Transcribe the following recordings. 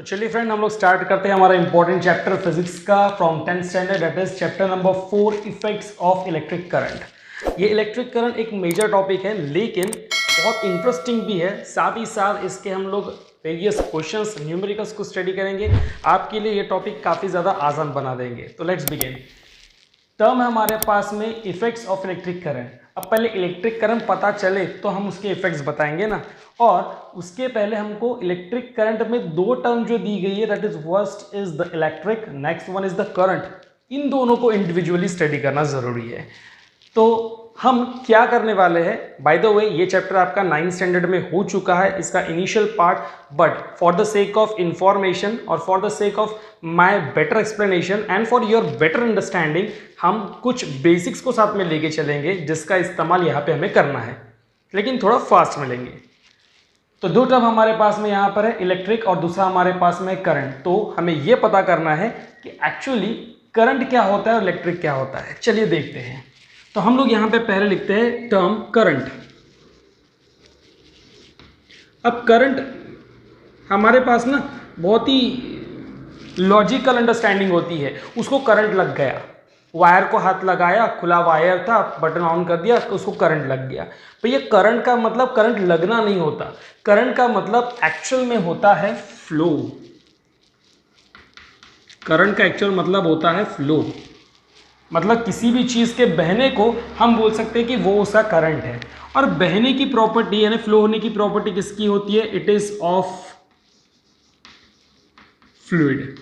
चलिए फ्रेंड, हम लोग स्टार्ट करते हैं हमारा इंपॉर्टेंट चैप्टर फिजिक्स का from 10th standard, that is chapter number 4 effects of electric current. ये इलेक्ट्रिक करंट एक मेजर टॉपिक है लेकिन बहुत इंटरेस्टिंग भी है। साथ ही साथ इसके हम लोग वेरियस क्वेश्चंस न्यूमेरिकल्स को स्टडी करेंगे। आपके लिए ये टॉपिक काफ़ी ज़्यादा आसान बना देंगे। तो लेट्स बिगिन। टर्म है हमारे पास में इफेक्ट्स ऑफ इलेक्ट्रिक करंट। अब पहले इलेक्ट्रिक करंट पता चले तो हम उसके इफेक्ट्स बताएंगे ना, और उसके पहले हमको इलेक्ट्रिक करंट में दो टर्म जो दी गई है, that is first is the electric, next one is the current. इन दोनों को इंडिविजुअली स्टडी करना जरूरी है। तो हम क्या करने वाले हैं, बाय द वे ये चैप्टर आपका 9th स्टैंडर्ड में हो चुका है, इसका initial part, but for the sake of information और for the sake of my better explanation and for your better understanding हम कुछ बेसिक्स को साथ में लेके चलेंगे जिसका इस्तेमाल यहाँ पे हमें करना है, लेकिन थोड़ा फास्ट में लेंगे। तो दो टर्म हमारे पास में यहाँ पर है, इलेक्ट्रिक और दूसरा हमारे पास में करंट। तो हमें यह पता करना है कि एक्चुअली करंट क्या होता है और इलेक्ट्रिक क्या होता है। चलिए देखते हैं। तो हम लोग यहां पे पहले लिखते हैं टर्म करंट। अब करंट हमारे पास ना बहुत ही लॉजिकल अंडरस्टैंडिंग होती है। उसको करंट लग गया, वायर को हाथ लगाया, खुला वायर था, बटन ऑन कर दिया, उसको करंट लग गया। तो ये करंट का मतलब करंट लगना नहीं होता। करंट का मतलब एक्चुअल में होता है फ्लो। करंट का एक्चुअल मतलब होता है फ्लो। मतलब किसी भी चीज़ के बहने को हम बोल सकते हैं कि वो उसका करंट है। और बहने की प्रॉपर्टी यानी फ्लो होने की प्रॉपर्टी किसकी होती है? It is of fluid.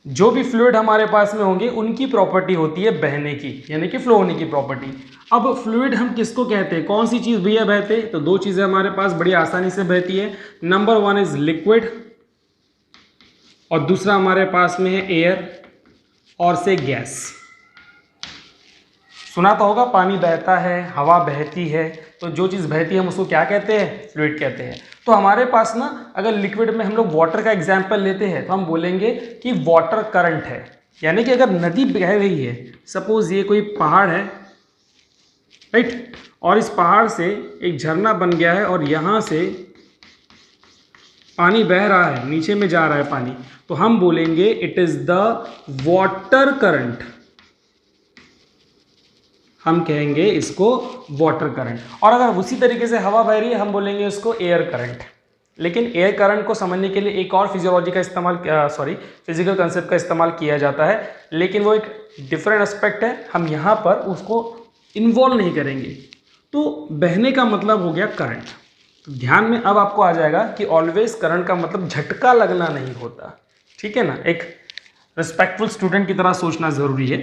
जो भी फ्लूइड हमारे पास में होंगे उनकी प्रॉपर्टी होती है बहने की, यानी कि फ्लो होने की प्रॉपर्टी। अब फ्लूइड हम किसको कहते हैं? कौन सी चीज़ भैया बहते? तो दो चीज़ें हमारे पास बड़ी आसानी से बहती है। नंबर वन इज लिक्विड और दूसरा हमारे पास में है एयर और से गैस। सुना तो होगा पानी बहता है, हवा बहती है, तो जो चीज़ बहती है हम उसको क्या कहते हैं? फ्लूइड कहते हैं। तो हमारे पास ना अगर लिक्विड में हम लोग वाटर का एग्जाम्पल लेते हैं तो हम बोलेंगे कि वाटर करंट है। यानी कि अगर नदी बह रही है, सपोज ये कोई पहाड़ है, राइट, और इस पहाड़ से एक झरना बन गया है और यहाँ से पानी बह रहा है, नीचे में जा रहा है पानी, तो हम बोलेंगे it is the water current. हम कहेंगे इसको वाटर करंट। और अगर उसी तरीके से हवा बह रही है हम बोलेंगे इसको एयर करंट। लेकिन एयर करंट को समझने के लिए एक और फिजियोलॉजी का इस्तेमाल फिजिकल कंसेप्ट का इस्तेमाल किया जाता है, लेकिन वो एक डिफरेंट एस्पेक्ट है, हम यहाँ पर उसको इन्वॉल्व नहीं करेंगे। तो बहने का मतलब हो गया करंट। तो ध्यान में अब आपको आ जाएगा कि ऑलवेज करंट का मतलब झटका लगना नहीं होता, ठीक है ना। एक रिस्पेक्टफुल स्टूडेंट की तरह सोचना ज़रूरी है।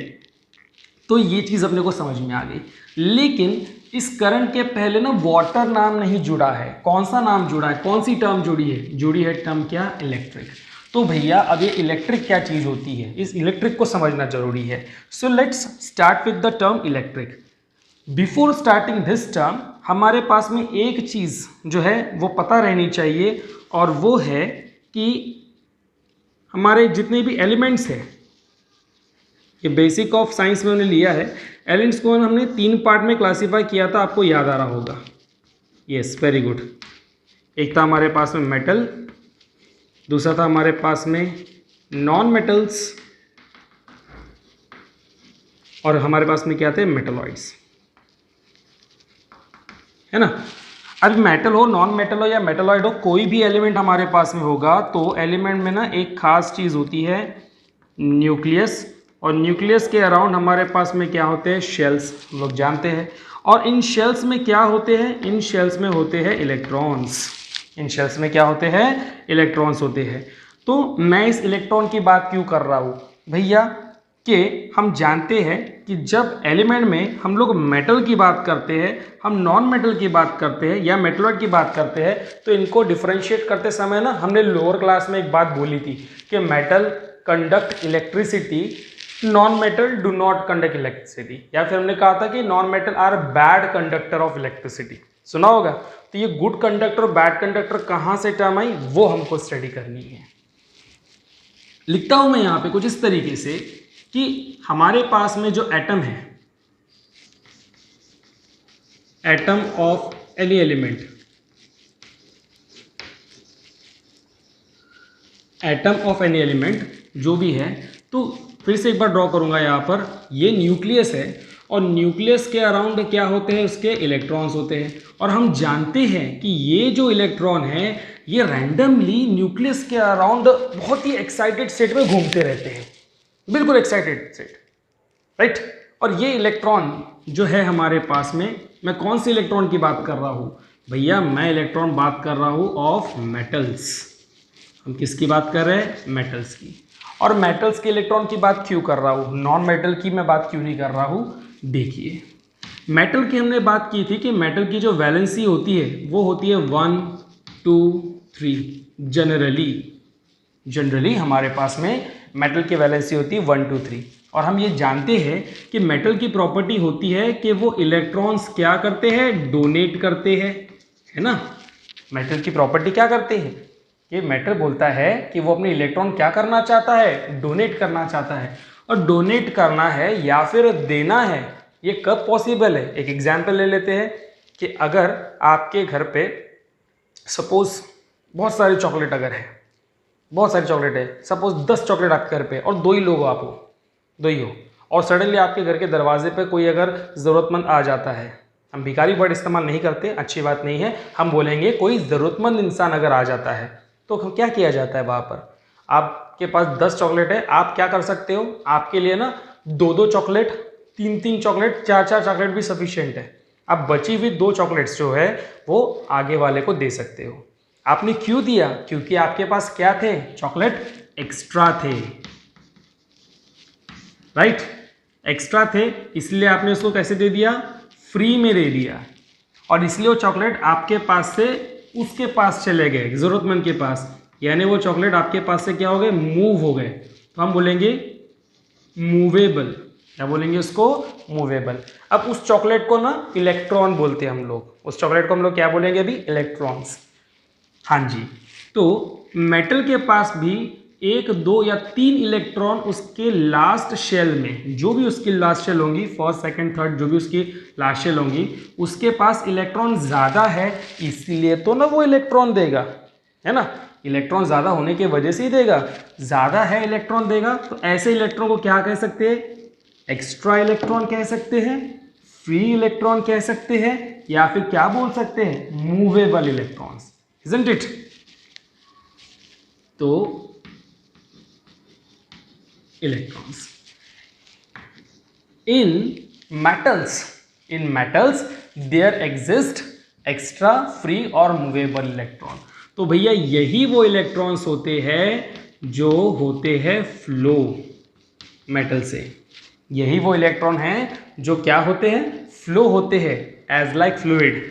तो ये चीज़ अपने को समझ में आ गई। लेकिन इस करंट के पहले ना वाटर नाम नहीं जुड़ा है। कौन सा नाम जुड़ा है? कौन सी टर्म जुड़ी है? जुड़ी है टर्म क्या? इलेक्ट्रिक। तो भैया अब ये इलेक्ट्रिक क्या चीज़ होती है, इस इलेक्ट्रिक को समझना जरूरी है। So let's start with the term electric. Before starting this term हमारे पास में एक चीज़ जो है वो पता रहनी चाहिए, और वो है कि हमारे जितने भी एलिमेंट्स हैं, ये बेसिक ऑफ साइंस में हमने लिया है, एलिमेंट्स को हमने 3 पार्ट में क्लासीफाई किया था, आपको याद आ रहा होगा। Yes, very good. एक था हमारे पास में मेटल, दूसरा था हमारे पास में नॉन मेटल्स, और हमारे पास में क्या थे? मेटलॉइड्स, है ना। अब मेटल हो, नॉन मेटल हो या मेटलॉइड हो, कोई भी एलिमेंट हमारे पास में होगा तो एलिमेंट में ना एक खास चीज़ होती है, न्यूक्लियस। और न्यूक्लियस के अराउंड हमारे पास में क्या होते हैं? शेल्स, लोग जानते हैं। और इन शेल्स में क्या होते हैं? इन शेल्स में होते हैं इलेक्ट्रॉन्स। इन शेल्स में क्या होते हैं? इलेक्ट्रॉन्स होते हैं। तो मैं इस इलेक्ट्रॉन की बात क्यों कर रहा हूँ भैया? कि हम जानते हैं कि जब एलिमेंट में हम लोग मेटल की बात करते हैं, हम नॉन मेटल की बात करते हैं या मेटलॉइड की बात करते हैं, तो इनको डिफरेंशिएट करते समय ना हमने लोअर क्लास में एक बात बोली थी कि metal conduct electricity, non metal do not conduct electricity, या फिर हमने कहा था कि non metal are bad conductor of electricity. सुना होगा। तो ये गुड कंडक्टर और बैड कंडक्टर कहाँ से टर्म आई, वो हमको स्टडी करनी है। लिखता हूं मैं यहां पे कुछ इस तरीके से कि हमारे पास में जो एटम है, atom of any element, atom of any element जो भी है, तो फिर से एक बार ड्रॉ करूंगा यहाँ पर, ये न्यूक्लियस है और न्यूक्लियस के अराउंड क्या होते हैं, उसके इलेक्ट्रॉन्स होते हैं। और हम जानते हैं कि ये जो इलेक्ट्रॉन है ये रैंडमली न्यूक्लियस के अराउंड बहुत ही एक्साइटेड स्टेट में घूमते रहते हैं, बिल्कुल एक्साइटेड स्टेट, राइट। और ये इलेक्ट्रॉन जो है हमारे पास में, मैं कौन से इलेक्ट्रॉन की बात कर रहा हूँ भैया, मैं इलेक्ट्रॉन बात कर रहा हूँ ऑफ मेटल्स। हम किसकी बात कर रहे हैं, मेटल्स की। और मेटल्स के इलेक्ट्रॉन की बात क्यों कर रहा हूँ, नॉन मेटल की मैं बात क्यों नहीं कर रहा हूँ। देखिए मेटल की हमने बात की थी कि मेटल की जो वैलेंसी होती है वो होती है 1 2 3। जनरली हमारे पास में मेटल की वैलेंसी होती है 1 2 3। और हम ये जानते हैं कि मेटल की प्रॉपर्टी होती है कि वो इलेक्ट्रॉन्स क्या करते हैं, डोनेट करते हैं, है ना। मेटल की प्रॉपर्टी क्या करते हैं, ये मेटल बोलता है कि वो अपने इलेक्ट्रॉन क्या करना चाहता है, डोनेट करना चाहता है। और डोनेट करना है या फिर देना है, ये कब पॉसिबल है। एक एग्जाम्पल ले लेते हैं कि अगर आपके घर पे सपोज बहुत सारी चॉकलेट अगर है, बहुत सारी चॉकलेट है, सपोज 10 चॉकलेट आपके घर पे और 2 ही लोग हो, आप हो, 2 ही हो, और सडनली आपके घर के दरवाजे पे कोई अगर ज़रूरतमंद आ जाता है, हम भिखारी वर्ड इस्तेमाल नहीं करते, अच्छी बात नहीं है, हम बोलेंगे कोई ज़रूरतमंद इंसान अगर आ जाता है तो क्या किया जाता है वहाँ पर। आपके पास 10 चॉकलेट है, आप क्या कर सकते हो, आपके लिए ना 2 चॉकलेट, 3 चॉकलेट, 4 चॉकलेट भी सफिशिएंट है। आप बची हुई 2 चॉकलेट्स जो है वो आगे वाले को दे सकते हो। आपने क्यों दिया, क्योंकि आपके पास क्या थे, चॉकलेट एक्स्ट्रा थे, राइट, एक्स्ट्रा थे, इसलिए आपने उसको कैसे दे दिया, फ्री में दे दिया। और इसलिए वो चॉकलेट आपके पास से उसके पास चले गए, जरूरतमंद के पास, यानी वो चॉकलेट आपके पास से क्या हो गए, मूव हो गए। तो हम बोलेंगे मूवेबल, क्या बोलेंगे उसको, मूवेबल। अब उस चॉकलेट को ना इलेक्ट्रॉन बोलते हैं हम लोग, उस चॉकलेट को हम लोग क्या बोलेंगे अभी, इलेक्ट्रॉन्स। हाँ जी, तो मेटल के पास भी 1 2 या 3 इलेक्ट्रॉन उसके लास्ट शेल में, जो भी उसकी लास्ट शेल होंगी, फर्स्ट सेकंड थर्ड जो भी उसकी लास्ट शेल होंगी, उसके पास इलेक्ट्रॉन ज़्यादा है, इसलिए तो ना वो इलेक्ट्रॉन देगा, है ना, इलेक्ट्रॉन ज़्यादा होने की वजह से ही देगा, ज़्यादा है इलेक्ट्रॉन देगा। तो ऐसे इलेक्ट्रॉन को क्या कह सकते हैं, एक्स्ट्रा इलेक्ट्रॉन कह सकते हैं, फ्री इलेक्ट्रॉन कह सकते हैं, या फिर क्या बोल सकते हैं, मूवेबल इलेक्ट्रॉन्स, इजंट इट। तो electrons in metals there exist extra free और movable electron। तो भैया यही वो इलेक्ट्रॉन्स होते हैं जो होते हैं फ्लो मेटल से, यही वो इलेक्ट्रॉन हैं जो क्या होते हैं, फ्लो होते हैं, एज लाइक फ्लूइड,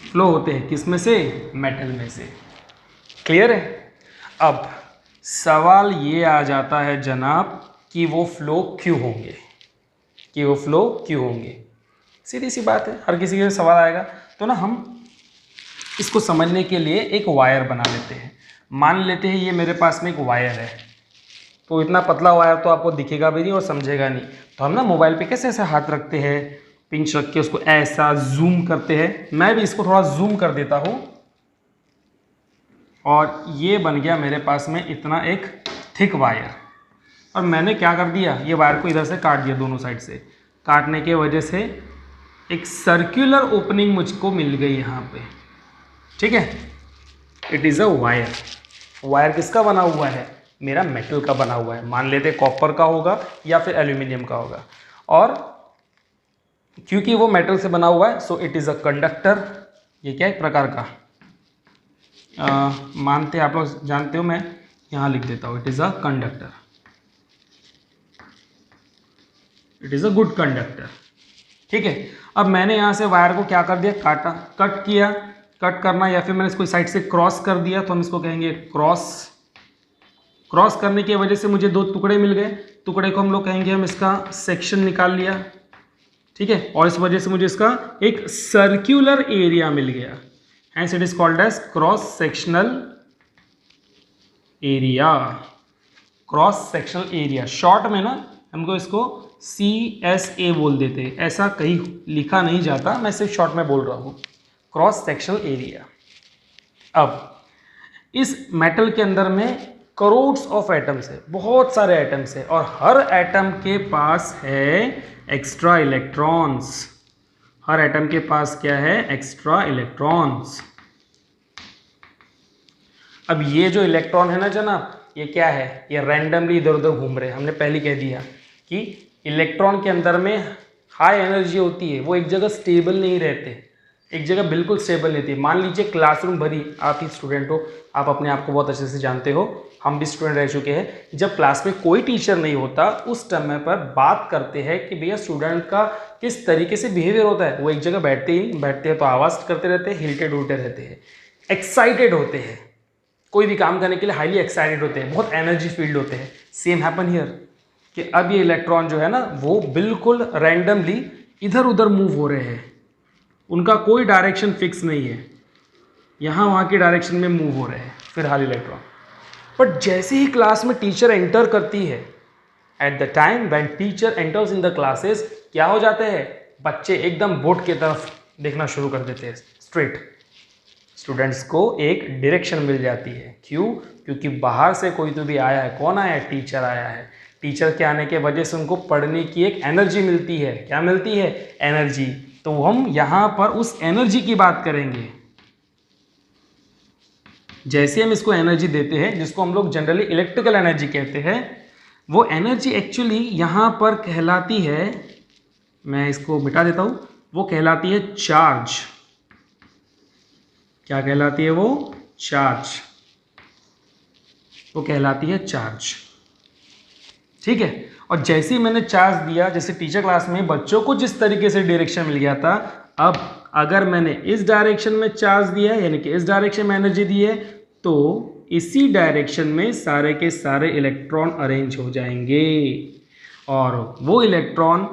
फ्लो होते हैं, किस में से, मेटल में से। क्लियर है। अब सवाल ये आ जाता है जनाब कि वो फ्लो क्यों होंगे, कि वो फ्लो क्यों होंगे। सीधी सी बात है, हर किसी के सवाल आएगा। तो ना हम इसको समझने के लिए एक वायर बना लेते हैं। मान लेते हैं ये मेरे पास में एक वायर है, तो इतना पतला वायर तो आपको दिखेगा भी नहीं और समझेगा नहीं। तो हम ना मोबाइल पे कैसे ऐसे हाथ रखते हैं, पिंच रख के उसको ऐसा जूम करते हैं। मैं भी इसको थोड़ा जूम कर देता हूँ और ये बन गया मेरे पास में इतना एक थिक वायर। और मैंने क्या कर दिया, ये वायर को इधर से काट दिया, दोनों साइड से काटने के वजह से एक सर्कुलर ओपनिंग मुझको मिल गई यहाँ पे, ठीक है। It is a wire. Wire किसका बना हुआ है, मेरा मेटल का बना हुआ है। मान लेते कॉपर का होगा या फिर एल्यूमिनियम का होगा, और क्योंकि वो मेटल से बना हुआ है so it is a conductor. ये क्या एक प्रकार का मानते आप लोग जानते हो, मैं यहाँ लिख देता हूँ, it is a conductor, it is a good conductor, ठीक है। अब मैंने यहाँ से वायर को क्या कर दिया, काटा, कट किया, कट करना या फिर मैंने इसको साइड से क्रॉस कर दिया, तो हम इसको कहेंगे क्रॉस। क्रॉस करने की वजह से मुझे 2 टुकड़े मिल गए, टुकड़े को हम लोग कहेंगे, हम इसका सेक्शन निकाल लिया, ठीक है। और इस वजह से मुझे इसका एक सर्क्यूलर एरिया मिल गया, hence it is called as cross sectional area, cross sectional area. Short में ना हमको इसको CSA बोल देते हैं, ऐसा कहीं लिखा नहीं जाता, मैं सिर्फ शॉर्ट में बोल रहा हूँ, क्रॉस सेक्शनल एरिया। अब इस मेटल के अंदर में करोड्स ऑफ एटम्स है, बहुत सारे एटम्स है, और हर एटम के पास है एक्स्ट्रा इलेक्ट्रॉन्स। हर एटम के पास क्या है? Extra electrons. अब ये जो इलेक्ट्रॉन है ना जनाब, ये क्या है? ये रैंडमली इधर उधर घूम रहे हैं। हमने पहले कह दिया कि इलेक्ट्रॉन के अंदर में हाई एनर्जी होती है, वो एक जगह स्टेबल नहीं रहते, एक जगह बिल्कुल स्टेबल नहीं थी। मान लीजिए क्लासरूम भरी, आप ही स्टूडेंट हो, आप अपने आप को बहुत अच्छे से जानते हो, हम भी स्टूडेंट रह चुके हैं। जब क्लास में कोई टीचर नहीं होता, उस समय पर बात करते हैं कि भैया स्टूडेंट का किस तरीके से बिहेवियर होता है। वो एक जगह बैठते हैं तो आवाज़ करते रहते हैं, हिलते डुलते रहते हैं, एक्साइटेड होते हैं, कोई भी काम करने के लिए हाईली एक्साइटेड होते हैं, बहुत एनर्जी फील्ड होते हैं। सेम हैपन हियर कि अब ये इलेक्ट्रॉन जो है ना, वो बिल्कुल रैंडमली इधर उधर मूव हो रहे हैं, उनका कोई डायरेक्शन फिक्स नहीं है, यहाँ वहाँ की डायरेक्शन में मूव हो रहे हैं फिलहाल इलेक्ट्रॉन। बट जैसे ही क्लास में टीचर एंटर करती है, at the time when teacher enters in the classes, क्या हो जाते हैं? बच्चे एकदम बोर्ड की तरफ देखना शुरू कर देते हैं, स्ट्रेट। स्टूडेंट्स को एक डायरेक्शन मिल जाती है। क्यों? क्योंकि बाहर से कोई तो भी आया है। कौन आया है? टीचर आया है। टीचर के आने के वजह से उनको पढ़ने की एक एनर्जी मिलती है। क्या मिलती है? एनर्जी। तो हम यहाँ पर उस एनर्जी की बात करेंगे। जैसे हम इसको एनर्जी देते हैं, जिसको हम लोग जनरली इलेक्ट्रिकल एनर्जी कहते हैं, वो एनर्जी एक्चुअली यहाँ पर कहलाती है, मैं इसको मिटा देता हूँ, वो कहलाती है चार्ज। क्या कहलाती है वो? चार्ज। वो कहलाती है चार्ज। ठीक है। और जैसे ही मैंने चार्ज दिया, जैसे टीचर क्लास में बच्चों को जिस तरीके से डायरेक्शन मिल गया था, अब अगर मैंने इस डायरेक्शन में चार्ज दिया है, यानी कि इस डायरेक्शन में एनर्जी दी है, तो इसी डायरेक्शन में सारे के सारे इलेक्ट्रॉन अरेंज हो जाएंगे, और वो इलेक्ट्रॉन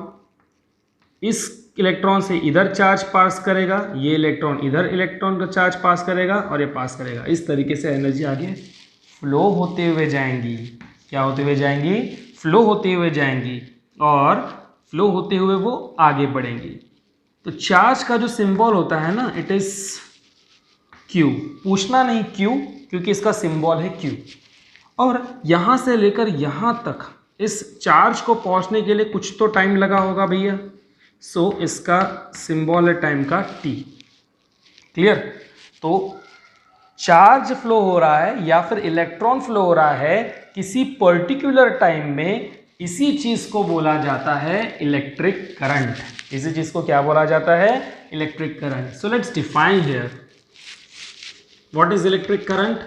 इस इलेक्ट्रॉन से इधर चार्ज पास करेगा, ये इलेक्ट्रॉन इधर इलेक्ट्रॉन का चार्ज पास करेगा, और ये पास करेगा। इस तरीके से एनर्जी आगे फ्लो होते हुए जाएंगी। क्या होते हुए जाएंगी? फ्लो होते हुए जाएंगी, और फ्लो होते हुए वो आगे बढ़ेंगी। तो चार्ज का जो सिंबल होता है ना, इट इज क्यू। पूछना नहीं क्यू, क्योंकि इसका सिंबल है क्यू। और यहाँ से लेकर यहाँ तक इस चार्ज को पहुँचने के लिए कुछ तो टाइम लगा होगा भैया। सो इसका सिंबल है टाइम का टी। क्लियर? तो चार्ज फ्लो हो रहा है या फिर इलेक्ट्रॉन फ्लो हो रहा है किसी पर्टिकुलर टाइम में, इसी चीज को बोला जाता है इलेक्ट्रिक करंट। इसी चीज को क्या बोला जाता है? Electric current. So let's define here what is electric current.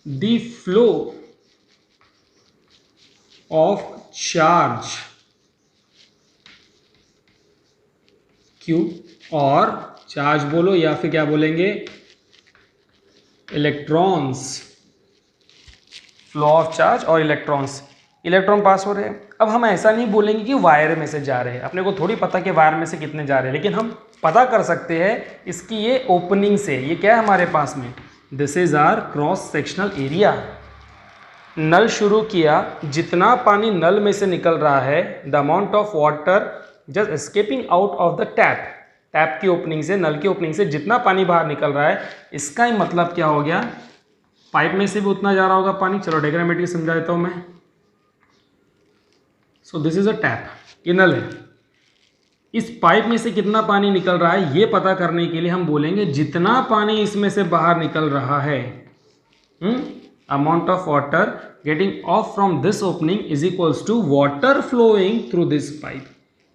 The flow of charge Q, और चार्ज बोलो या फिर क्या बोलेंगे? इलेक्ट्रॉन्स। फ्लो ऑफ चार्ज और इलेक्ट्रॉन्स, इलेक्ट्रॉन पास हो रहे हैं। अब हम ऐसा नहीं बोलेंगे कि वायर में से जा रहे हैं, अपने को थोड़ी पता कि वायर में से कितने जा रहे हैं, लेकिन हम पता कर सकते हैं इसकी ये ओपनिंग से। ये क्या है हमारे पास में? This is our cross sectional area. नल शुरू किया, जितना पानी नल में से निकल रहा है, the amount of water just escaping out of the tap, tap की ओपनिंग से, नल की ओपनिंग से जितना पानी बाहर निकल रहा है, इसका ही मतलब क्या हो गया? पाइप में से भी उतना जा रहा होगा पानी। चलो डायग्रामेटिक समझा देता हूं मैं। So this is a tap, ये नल है। इस पाइप में से कितना पानी निकल रहा है, ये पता करने के लिए हम बोलेंगे जितना पानी इसमें से बाहर निकल रहा है, amount of water getting off from this opening is equals to water flowing through this pipe।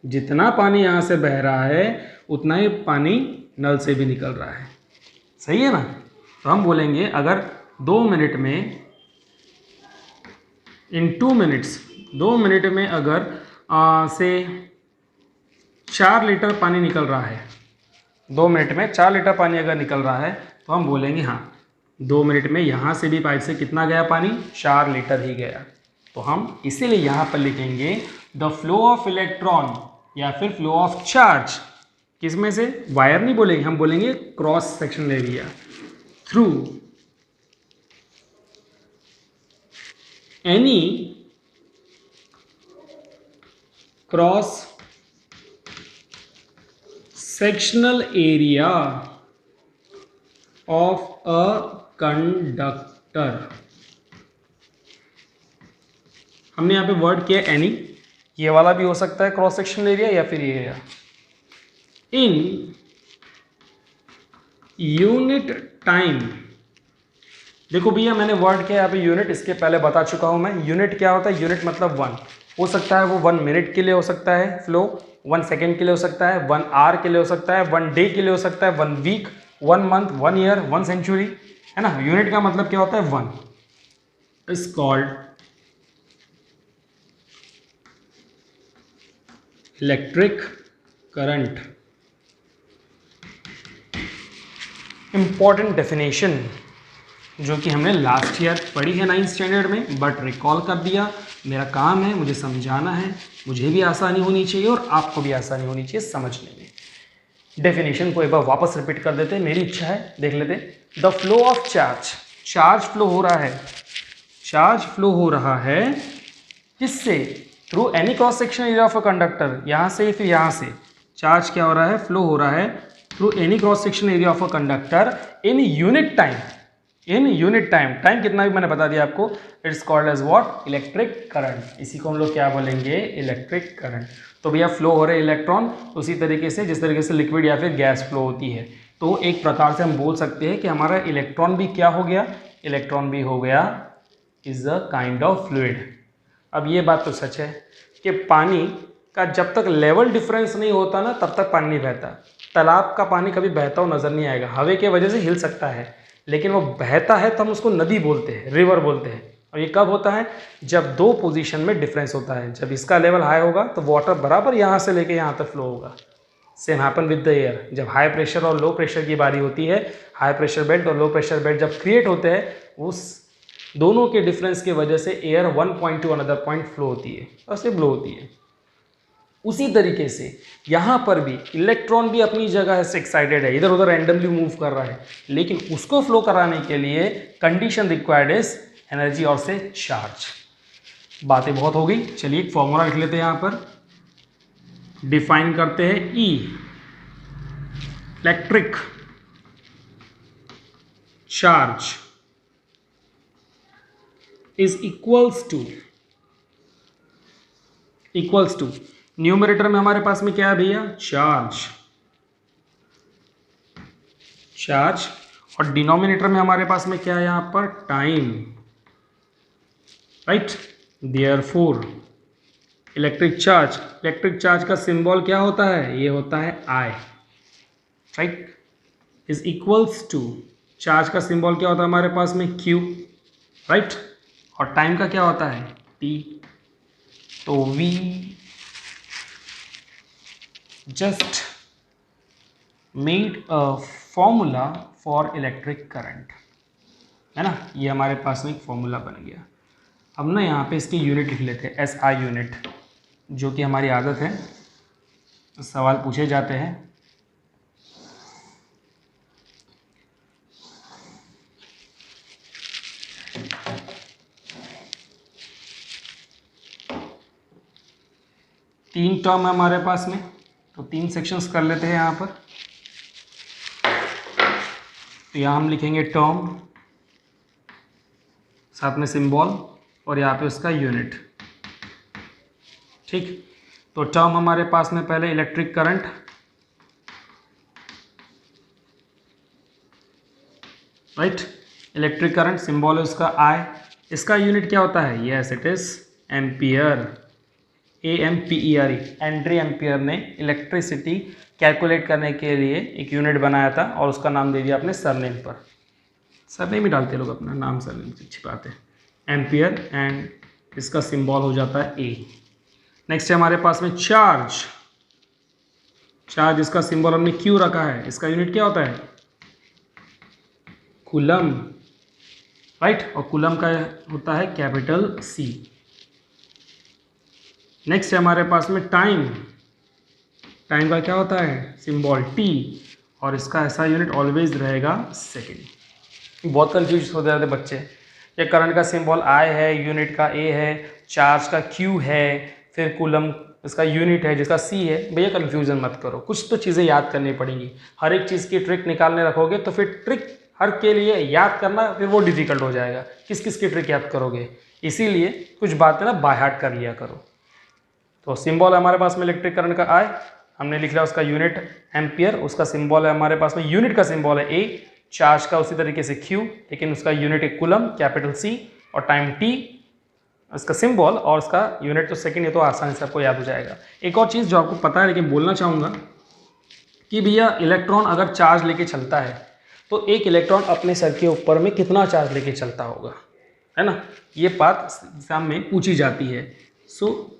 जितना पानी यहाँ से बह रहा है उतना ही पानी नल से भी निकल रहा है। सही है ना? तो हम बोलेंगे अगर 2 मिनट में, इन 2 मिनट्स, 2 मिनट में अगर से 4 लीटर पानी निकल रहा है, 2 मिनट में 4 लीटर पानी अगर निकल रहा है, तो हम बोलेंगे हाँ 2 मिनट में यहाँ से भी पाइप से कितना गया पानी? 4 लीटर ही गया। तो हम इसीलिए यहाँ पर लिखेंगे द फ्लो ऑफ इलेक्ट्रॉन या फिर फ्लो ऑफ चार्ज, किस में से? वायर नहीं बोलेंगे, हम बोलेंगे cross sectional area, through any cross sectional area of a conductor. हमने यहाँ पे वर्ड किया एनी, ये वाला भी हो सकता है क्रॉस सेक्शनल एरिया या फिर ये एरिया। इन यूनिट टाइम, देखो भैया मैंने वर्ड किया यहाँ पे यूनिट, इसके पहले बता चुका हूँ मैं। यूनिट क्या होता है? यूनिट मतलब वन। हो सकता है वो 1 मिनट के लिए हो सकता है फ्लो, 1 सेकेंड के लिए हो सकता है, 1 आवर के लिए हो सकता है, 1 डे के लिए हो सकता है, 1 वीक, 1 मंथ, 1 ईयर, 1 सेंचुरी, है ना। यूनिट का मतलब क्या होता है? 1 is called electric current. Important definition जो कि हमने लास्ट ईयर पढ़ी है 9th स्टैंडर्ड में, बट रिकॉल कर दिया। मेरा काम है, मुझे समझाना है, मुझे भी आसानी होनी चाहिए और आपको भी आसानी होनी चाहिए समझने में। डेफिनेशन को एक बार वापस रिपीट कर देते हैं, मेरी इच्छा है, देख लेते। The flow of charge, charge flow हो रहा है, चार्ज फ्लो हो रहा है किससे? Through any cross section area of a conductor, यहाँ से फिर यहाँ से चार्ज क्या हो रहा है? फ्लो हो रहा है through any cross section area of a conductor in unit time. In unit time, time कितना भी मैंने बता दिया आपको। It's called as what? Electric current. इसी को हम लोग क्या बोलेंगे? Electric current. तो भैया फ्लो हो रहे इलेक्ट्रॉन उसी तरीके से जिस तरीके से लिक्विड या फिर गैस फ्लो होती है। तो एक प्रकार से हम बोल सकते हैं कि हमारा इलेक्ट्रॉन भी क्या हो गया? इलेक्ट्रॉन भी हो गया is a kind of fluid. अब ये बात तो सच है कि पानी का जब तक लेवल डिफरेंस नहीं होता ना तब तक पानी नहीं बहता। तालाब का पानी कभी बहता हुआ नजर नहीं आएगा, हवा की वजह से हिल सकता है, लेकिन वो बहता है तो हम उसको नदी बोलते हैं, रिवर बोलते हैं। और ये कब होता है? जब दो पोजीशन में डिफरेंस होता है। जब इसका लेवल हाई होगा तो वाटर बराबर यहाँ से लेके यहाँ तक फ्लो होगा। Same happen with the air. जब हाई प्रेशर और लो प्रेशर की बारी होती है, हाई प्रेशर बेल्ट और लो प्रेशर बेल्ट जब क्रिएट होते हैं, उस दोनों के डिफरेंस की वजह से air one point two another point flow होती है और से ब्लो होती है। उसी तरीके से यहाँ पर भी इलेक्ट्रॉन भी अपनी जगह से एक्साइटेड है, इधर उधर रैंडमली मूव कर रहा है, लेकिन उसको फ्लो कराने के लिए कंडीशन रिक्वायर्ड इज एनर्जी और से चार्ज। बातें बहुत हो गई, चलिए एक फॉर्मूला लिख लेते हैं। यहाँ पर डिफाइन करते हैं E electric charge is equals to numerator में हमारे पास में क्या है भैया? चार्ज और डिनोमिनेटर में हमारे पास में क्या है? यहां पर time, right. Therefore electric charge का सिंबल क्या होता है? ये होता है I, right. Is equals to charge का सिंबल क्या होता है हमारे पास में? Q, right. और टाइम का क्या होता है? T। तो V just made a formula for electric current, है ना। ये हमारे पास में एक फॉर्मूला बन गया। अब ना यहाँ पे इसकी यूनिट लिख लेते हैं, SI यूनिट, जो कि हमारी आदत है, सवाल पूछे जाते हैं। तीन टर्म है हमारे पास में, तो 3 सेक्शंस कर लेते हैं यहाँ पर। तो यहाँ हम लिखेंगे टर्म, साथ में सिंबल और यहाँ पे उसका यूनिट, ठीक। तो टर्म हमारे पास में पहले electric current, right. Electric current symbol है उसका I। इसका यूनिट क्या होता है? Yes it is ampere, AMPERE। Andre Ampere ने इलेक्ट्रिसिटी कैलकुलेट करने के लिए एक यूनिट बनाया था और उसका नाम दे दिया अपने सरनेम पर। सरनेम ही डालते लोग अपना, नाम सरनेम से अच्छी बात है, एम्पियर। एंड इसका सिंबल हो जाता है A। नेक्स्ट है हमारे पास में चार्ज इसका सिंबल हमने Q रखा है। इसका यूनिट क्या होता है? Coulomb, right. और कूलम का होता है कैपिटल C। नेक्स्ट है हमारे पास में टाइम का क्या होता है? सिंबल T, और इसका ऐसा यूनिट ऑलवेज रहेगा सेकेंड। बहुत कंफ्यूज हो जाते बच्चे, ये करंट का सिंबल I है, यूनिट का A है, चार्ज का Q है, फिर कूलम इसका यूनिट है जिसका C है। भैया कंफ्यूजन मत करो, कुछ तो चीज़ें याद करनी पड़ेंगी। हर एक चीज़ की ट्रिक निकालने रखोगे तो फिर ट्रिक हर के लिए याद करना फिर वो डिफिकल्ट हो जाएगा, किस किस की ट्रिक याद करोगे, इसीलिए कुछ बातें ना बाय हार्ट कर लिया करो। तो सिंबल हमारे पास में इलेक्ट्रिक करंट का आई, हमने लिख लिया उसका यूनिट एम्पियर, उसका सिंबल है हमारे पास में, यूनिट का सिंबल है ए, चार्ज का उसी तरीके से क्यू, लेकिन उसका यूनिट है कूलम कैपिटल सी, और टाइम टी उसका सिंबल और उसका यूनिट तो सेकंड, ये तो आसानी से आपको याद हो जाएगा। एक और चीज़ जो आपको पता है लेकिन बोलना चाहूँगा कि भैया इलेक्ट्रॉन अगर चार्ज लेके चलता है तो एक इलेक्ट्रॉन अपने सर के ऊपर में कितना चार्ज लेके चलता होगा, है ना, ये बात एग्जाम में पूछी जाती है। सो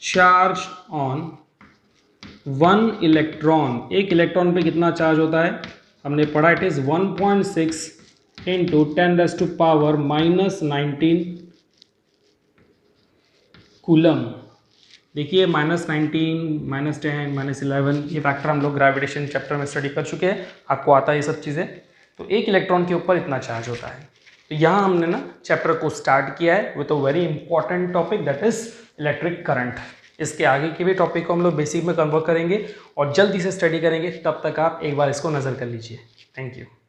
चार्ज ऑन वन इलेक्ट्रॉन, एक इलेक्ट्रॉन पे कितना चार्ज होता है, हमने पढ़ा इट इज़ 1.6 इंटू 10⁻⁻19 कूलम। देखिए -19, -10, -11 ये फैक्टर हम लोग ग्रेविटेशन चैप्टर में स्टडी कर चुके हैं, आपको आता है ये सब चीज़ें। तो एक इलेक्ट्रॉन के ऊपर इतना चार्ज होता है। तो यहाँ हमने ना चैप्टर को स्टार्ट किया है with a very important topic that is electric current. इसके आगे के भी टॉपिक को हम लोग बेसिक में कन्वर्ट करेंगे और जल्दी से स्टडी करेंगे, तब तक आप एक बार इसको नज़र कर लीजिए। Thank you.